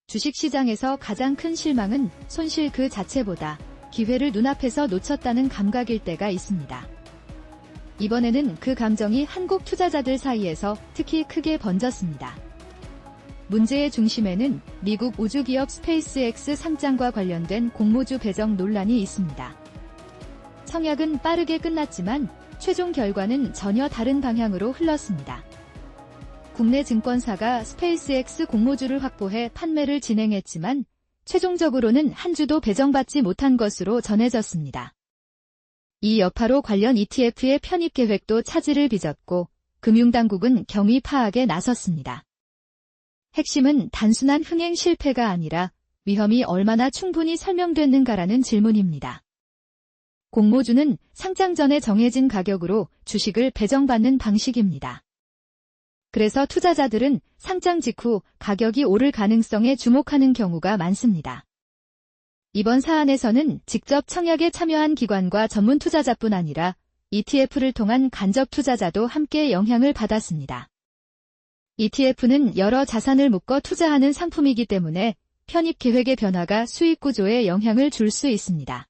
주식시장에서 가장 큰 실망은 손실 그 자체보다 기회를 눈앞에서 놓쳤다는 감각일 때가 있습니다. 이번에는 그 감정이 한국 투자자들 사이에서 특히 크게 번졌습니다. 문제의 중심에는 미국 우주기업 스페이스X 상장과 관련된 공모주 배정 논란이 있습니다. 청약은 빠르게 끝났지만 최종 결과는 전혀 다른 방향으로 흘렀습니다. 국내 증권사가 스페이스X 공모주를 확보해 판매를 진행했지만 최종적으로는 한 주도 배정받지 못한 것으로 전해졌습니다. 이 여파로 관련 ETF의 편입 계획도 차질을 빚었고 금융당국은 경위 파악에 나섰습니다. 핵심은 단순한 흥행 실패가 아니라 위험이 얼마나 충분히 설명됐는가라는 질문입니다. 공모주는 상장 전에 정해진 가격으로 주식을 배정받는 방식입니다. 그래서 투자자들은 상장 직후 가격이 오를 가능성에 주목하는 경우가 많습니다. 이번 사안에서는 직접 청약에 참여한 기관과 전문 투자자뿐 아니라 ETF를 통한 간접 투자자도 함께 영향을 받았습니다. ETF는 여러 자산을 묶어 투자하는 상품이기 때문에 편입 계획의 변화가 수익 구조에 영향을 줄 수 있습니다.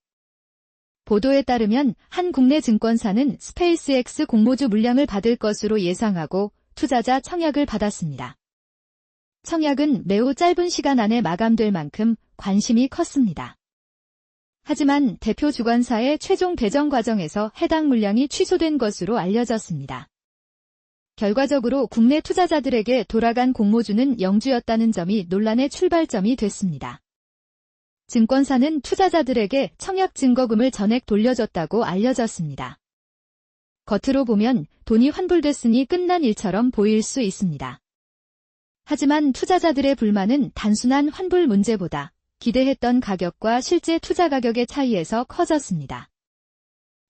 보도에 따르면 한 국내 증권사는 스페이스X 공모주 물량을 받을 것으로 예상하고 투자자 청약을 받았습니다. 청약은 매우 짧은 시간 안에 마감될 만큼 관심이 컸습니다. 하지만 대표 주관사의 최종 배정 과정에서 해당 물량이 취소된 것으로 알려졌습니다. 결과적으로 국내 투자자들에게 돌아간 공모주는 영주였다는 점이 논란의 출발점이 됐습니다. 증권사는 투자자들에게 청약 증거금을 전액 돌려줬다고 알려졌습니다. 겉으로 보면 돈이 환불됐으니 끝난 일처럼 보일 수 있습니다. 하지만 투자자들의 불만은 단순한 환불 문제보다 기대했던 가격과 실제 투자 가격의 차이에서 커졌습니다.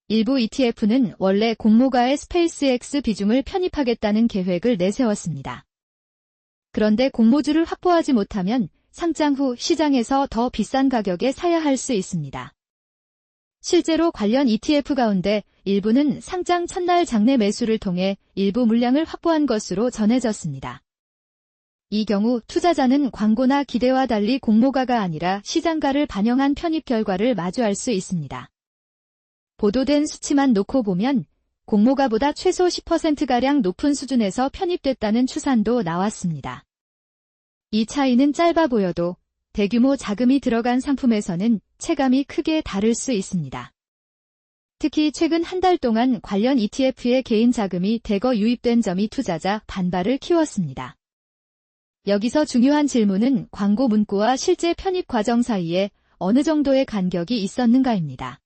일부 ETF는 원래 공모가의 스페이스X 비중을 편입하겠다는 계획을 내세웠습니다. 그런데 공모주를 확보하지 못하면 상장 후 시장에서 더 비싼 가격에 사야 할 수 있습니다. 실제로 관련 ETF 가운데 일부는 상장 첫날 장내 매수를 통해 일부 물량을 확보한 것으로 전해졌습니다. 이 경우 투자자는 광고나 기대와 달리 공모가가 아니라 시장가를 반영한 편입 결과를 마주할 수 있습니다. 보도된 수치만 놓고 보면 공모가보다 최소 10%가량 높은 수준에서 편입됐다는 추산도 나왔습니다. 이 차이는 짧아 보여도 대규모 자금이 들어간 상품에서는 체감이 크게 다를 수 있습니다. 특히 최근 한 달 동안 관련 ETF의 개인 자금이 대거 유입된 점이 투자자 반발을 키웠습니다. 여기서 중요한 질문은 광고 문구와 실제 편입 과정 사이에 어느 정도의 간격이 있었는가입니다.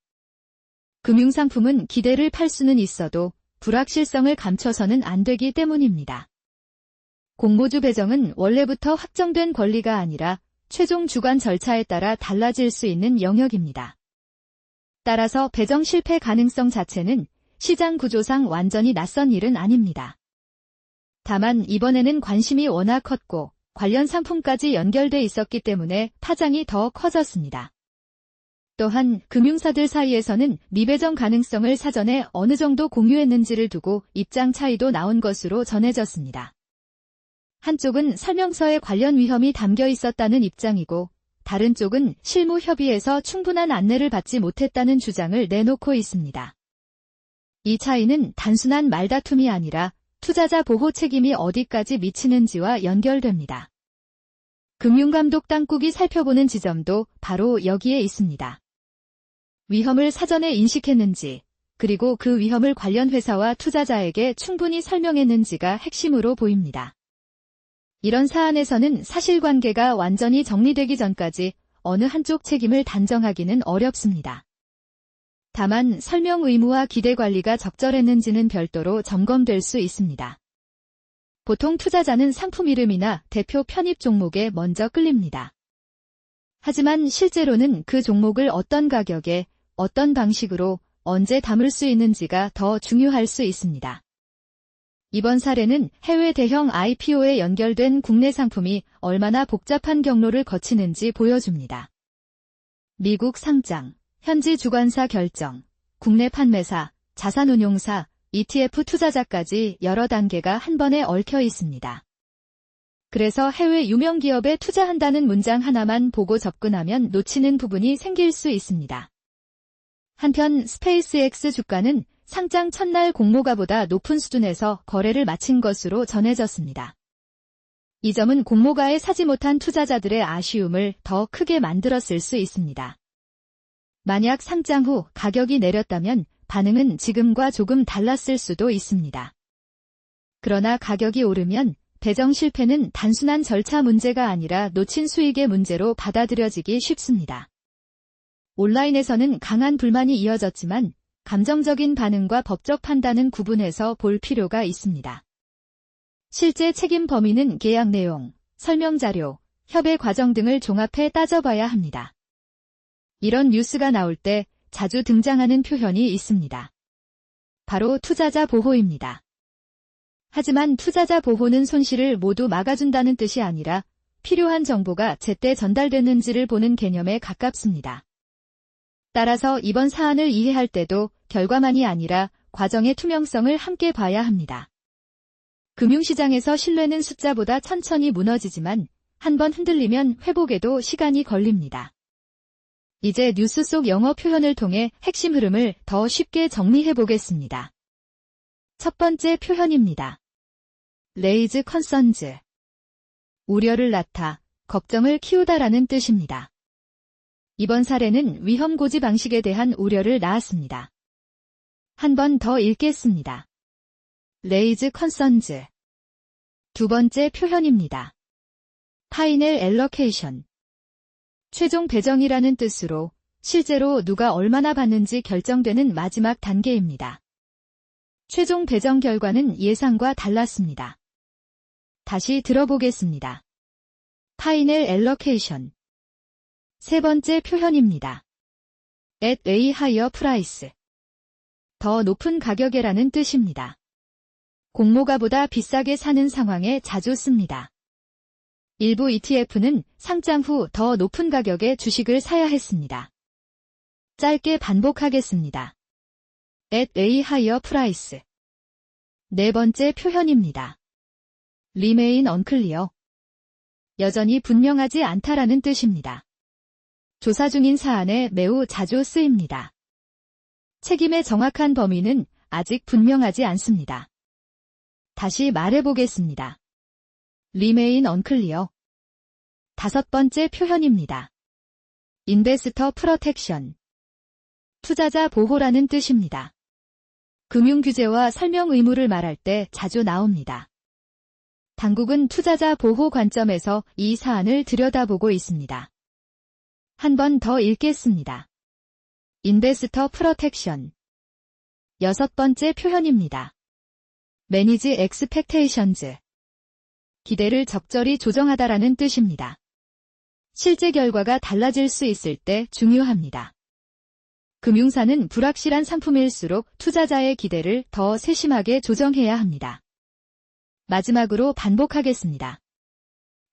금융상품은 기대를 팔 수는 있어도 불확실성을 감춰서는 안 되기 때문입니다. 공모주 배정은 원래부터 확정된 권리가 아니라 최종 주관 절차에 따라 달라질 수 있는 영역입니다. 따라서 배정 실패 가능성 자체는 시장 구조상 완전히 낯선 일은 아닙니다. 다만 이번에는 관심이 워낙 컸고 관련 상품까지 연결돼 있었기 때문에 파장이 더 커졌습니다. 또한 금융사들 사이에서는 미배정 가능성을 사전에 어느 정도 공유했는지를 두고 입장 차이도 나온 것으로 전해졌습니다. 한쪽은 설명서에 관련 위험이 담겨 있었다는 입장이고 다른 쪽은 실무 협의에서 충분한 안내를 받지 못했다는 주장을 내놓고 있습니다. 이 차이는 단순한 말다툼이 아니라 투자자 보호 책임이 어디까지 미치는지와 연결됩니다. 금융감독 당국이 살펴보는 지점도 바로 여기에 있습니다. 위험을 사전에 인식했는지, 그리고 그 위험을 관련 회사와 투자자에게 충분히 설명했는지가 핵심으로 보입니다. 이런 사안에서는 사실관계가 완전히 정리되기 전까지 어느 한쪽 책임을 단정하기는 어렵습니다. 다만 설명 의무와 기대 관리가 적절했는지는 별도로 점검될 수 있습니다. 보통 투자자는 상품 이름이나 대표 편입 종목에 먼저 끌립니다. 하지만 실제로는 그 종목을 어떤 가격에, 어떤 방식으로, 언제 담을 수 있는지가 더 중요할 수 있습니다. 이번 사례는 해외 대형 IPO에 연결된 국내 상품이 얼마나 복잡한 경로를 거치는지 보여줍니다. 미국 상장, 현지 주관사 결정, 국내 판매사, 자산운용사, ETF 투자자까지 여러 단계가 한 번에 얽혀 있습니다. 그래서 해외 유명 기업에 투자한다는 문장 하나만 보고 접근하면 놓치는 부분이 생길 수 있습니다. 한편 스페이스X 주가는 상장 첫날 공모가보다 높은 수준에서 거래를 마친 것으로 전해졌습니다. 이 점은 공모가에 사지 못한 투자자들의 아쉬움을 더 크게 만들었을 수 있습니다. 만약 상장 후 가격이 내렸다면 반응은 지금과 조금 달랐을 수도 있습니다. 그러나 가격이 오르면 배정 실패는 단순한 절차 문제가 아니라 놓친 수익의 문제로 받아들여지기 쉽습니다. 온라인에서는 강한 불만이 이어졌지만 감정적인 반응과 법적 판단은 구분해서 볼 필요가 있습니다. 실제 책임 범위는 계약 내용, 설명 자료, 협의 과정 등을 종합해 따져봐야 합니다. 이런 뉴스가 나올 때 자주 등장하는 표현이 있습니다. 바로 투자자 보호입니다. 하지만 투자자 보호는 손실을 모두 막아준다는 뜻이 아니라 필요한 정보가 제때 전달됐는지를 보는 개념에 가깝습니다. 따라서 이번 사안을 이해할 때도 결과만이 아니라 과정의 투명성을 함께 봐야 합니다. 금융시장에서 신뢰는 숫자보다 천천히 무너지지만 한번 흔들리면 회복에도 시간이 걸립니다. 이제 뉴스 속 영어 표현을 통해 핵심 흐름을 더 쉽게 정리해 보겠습니다. 첫 번째 표현입니다. raise concerns. 우려를 낳다, 걱정을 키우다라는 뜻입니다. 이번 사례는 위험 고지 방식에 대한 우려를 낳았습니다. 한 번 더 읽겠습니다. raise concerns. 두 번째 표현입니다. final allocation. 최종 배정이라는 뜻으로 실제로 누가 얼마나 받는지 결정되는 마지막 단계입니다. 최종 배정 결과는 예상과 달랐습니다. 다시 들어보겠습니다. final allocation. 세 번째 표현입니다. at a higher price. 더 높은 가격에라는 뜻입니다. 공모가보다 비싸게 사는 상황에 자주 씁니다. 일부 ETF는 상장 후 더 높은 가격에 주식을 사야 했습니다. 짧게 반복하겠습니다. at a higher price. 네 번째 표현입니다. remain unclear. 여전히 분명하지 않다라는 뜻입니다. 조사 중인 사안에 매우 자주 쓰입니다. 책임의 정확한 범위는 아직 분명하지 않습니다. 다시 말해보겠습니다. remain unclear. 다섯 번째 표현입니다. investor protection. 투자자 보호라는 뜻입니다. 금융규제와 설명 의무를 말할 때 자주 나옵니다. 당국은 투자자 보호 관점에서 이 사안을 들여다보고 있습니다. 한 번 더 읽겠습니다. investor protection. 여섯 번째 표현입니다. manage expectations. 기대를 적절히 조정하다라는 뜻입니다. 실제 결과가 달라질 수 있을 때 중요합니다. 금융사는 불확실한 상품일수록 투자자의 기대를 더 세심하게 조정해야 합니다. 마지막으로 반복하겠습니다.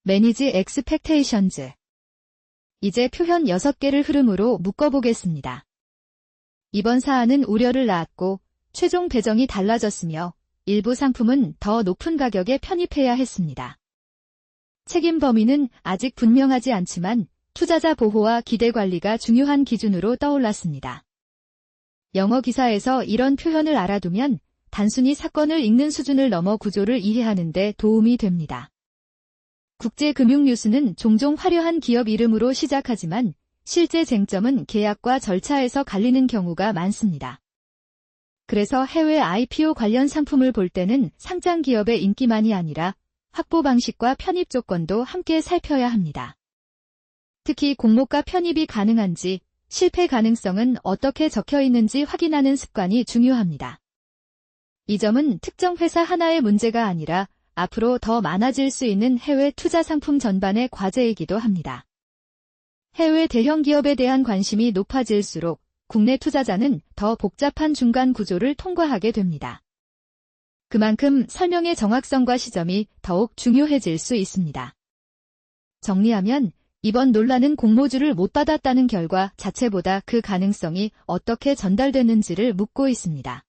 manage expectations. 이제 표현 6개를 흐름으로 묶어보겠습니다. 이번 사안은 우려를 낳았고 최종 배정이 달라졌으며 일부 상품은 더 높은 가격에 편입해야 했습니다. 책임 범위는 아직 분명하지 않지만 투자자 보호와 기대 관리가 중요한 기준으로 떠올랐습니다. 영어 기사에서 이런 표현을 알아두면 단순히 사건을 읽는 수준을 넘어 구조를 이해하는 데 도움이 됩니다. 국제금융 뉴스는 종종 화려한 기업 이름으로 시작하지만 실제 쟁점은 계약과 절차에서 갈리는 경우가 많습니다. 그래서 해외 IPO 관련 상품을 볼 때는 상장 기업의 인기만이 아니라 확보 방식과 편입 조건도 함께 살펴야 합니다. 특히 공모가 편입이 가능한지, 실패 가능성은 어떻게 적혀 있는지 확인하는 습관이 중요합니다. 이 점은 특정 회사 하나의 문제가 아니라 앞으로 더 많아질 수 있는 해외 투자 상품 전반의 과제이기도 합니다. 해외 대형 기업에 대한 관심이 높아질수록 국내 투자자는 더 복잡한 중간 구조를 통과하게 됩니다. 그만큼 설명의 정확성과 시점이 더욱 중요해질 수 있습니다. 정리하면 이번 논란은 공모주를 못 받았다는 결과 자체보다 그 가능성이 어떻게 전달됐는지를 묻고 있습니다.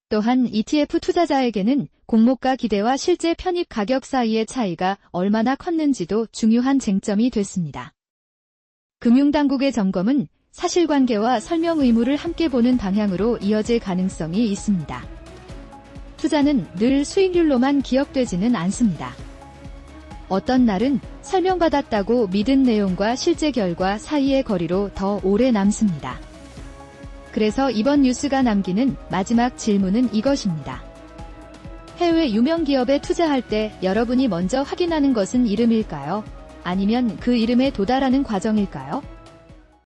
또한 ETF 투자자에게는 공모가 기대와 실제 편입 가격 사이의 차이가 얼마나 컸는지도 중요한 쟁점이 됐습니다. 금융당국의 점검은 사실관계와 설명 의무를 함께 보는 방향으로 이어질 가능성이 있습니다. 투자는 늘 수익률로만 기억되지는 않습니다. 어떤 날은 설명받았다고 믿은 내용과 실제 결과 사이의 거리로 더 오래 남습니다. 그래서 이번 뉴스가 남기는 마지막 질문은 이것입니다. 해외 유명 기업에 투자할 때 여러분이 먼저 확인하는 것은 이름일까요? 아니면 그 이름에 도달하는 과정일까요?